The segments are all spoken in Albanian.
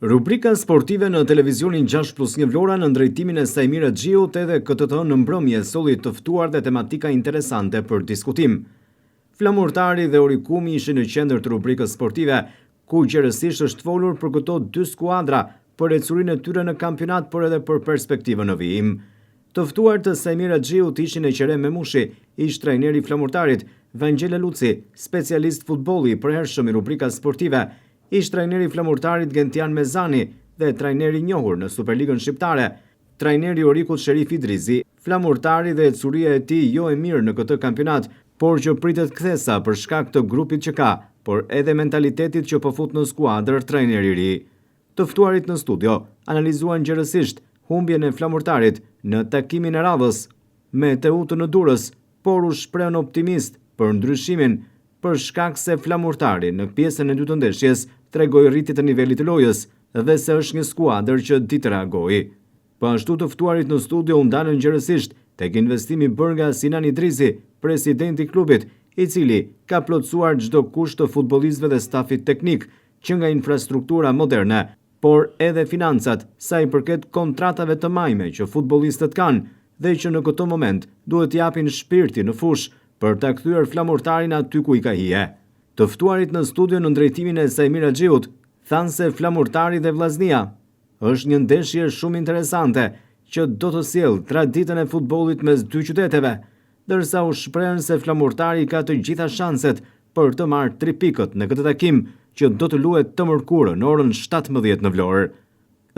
Rubrika sportive në televizionin 6+1 Vlora në ndrejtimin e Sajmir Axhiut edhe këtë të në mbrëmje solli të ftuar dhe tematika interesante për diskutim. Flamurtari dhe Orikumi ishin në qendër të rubrikës sportive, ku gjerësisht është folur për këto dy skuadra, për ecurinë e tyre në kampionat, por edhe për perspektivën në vijim. Të ftuar të Sajmir Axhiut ishin Eqerem Memushi, ish trajneri Flamurtarit, Vangele Luci, specialist futbolli për hershëm i rubrikas sportive, ish trajneri Flamurtarit Gentian Mezani dhe trajneri njohur në Superligën Shqiptare, trajneri Orikut Sherif Idrizi, Flamurtari dhe ecuria e tij jo e mirë në këtë kampionat, por që pritet kthesa për shkak të grupit që ka, por edhe mentalitetit që po fut në skuadër trajneri i ri. Të ftuarit në studio analizuan gjerësisht humbjen e Flamurtarit në takimin e radhës me Teutën në Durrës, por u shprehën optimist për ndryshimin për shkak se Flamurtari në pjesën e dytë të ndeshjes tregoi rritje të nivelit të lojës dhe se është një skuadër që di të reagojë. Po ashtu të ftuarit në studio u ndalën gjerësisht tek investimi bërë nga Sinan Idrizi, presidenti i klubit, i cili ka plotësuar çdo kusht të futbollistëve dhe stafit teknik, që nga infrastruktura moderne, por edhe financat, sa i përket kontratave të majme që futbollistët kanë dhe që në këtë moment duhet japin shpirti në fush për ta kthyer Flamurtarin aty ku i ka hije. Të ftuarit në studio në ndrejtimin e Sajmir Axhiut thanë se Flamurtari dhe Vllaznia është një ndeshje shumë interesante që do të sjellë traditën e futbollit mes dy qyteteve, ndërsa u shprehën se Flamurtari ka të gjitha shanset për të marrë 3 pikët në këtë takim që do të luhet të mërkurë në orën 17 në Vlorë.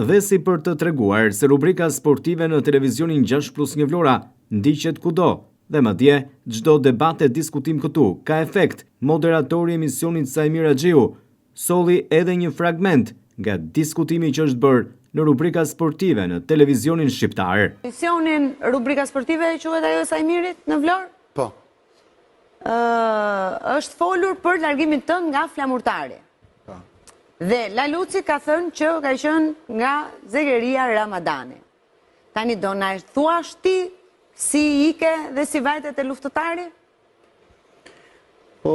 Dhe si për të treguar se rubrika sportive në televizionin 6+1 Vlora ndiqet kudo, dhe madje çdo debat e diskutim këtu ka efekt, moderatori i emisionit Sajmir Axhiu solli edhe një fragment nga diskutimi që është bërë në rubrika sportive në televizionin shqiptar. Emisionin rubrika sportive e quhet ajo e Sajmirit në Vlorë? Po. Është folur për largimin tënd nga Flamurtari. Po. Dhe Laluci ka thënë që ka qenë nga Zegeria Ramadani. Tani do na thuash ti si ike dhe si vajtet e luftëtari? Po,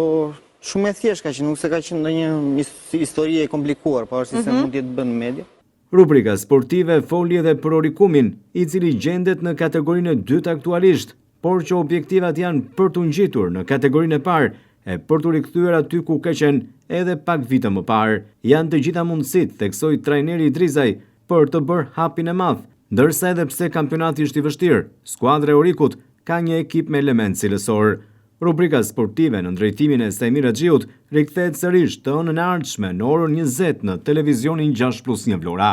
shumë e thjesht ka qenë, nuk se ka qenë ndonjë histori e komplikuar, pavarësisht se mund të bën në media. Rubrika sportive foli edhe për Orikumin, i cili gjendet në kategorinë e dytë aktualisht, por që objektivat janë për të ngjitur në kategorinë e parë e për të rikthyer aty ku ka qenë edhe pak vite më parë. Janë të gjitha mundësitë, theksoi trajneri Idrizaj, për të bërë hapin e madh. Ndërsa edhe pse kampionati është i vështirë, skuadra e Orikut ka një ekip me element cilësor. Rubrika sportive në ndrejtimin e Sajmir Axhiut rikthehet sërish të hënën e ardhshme në orën 20 në televizionin 6+1 Vlora.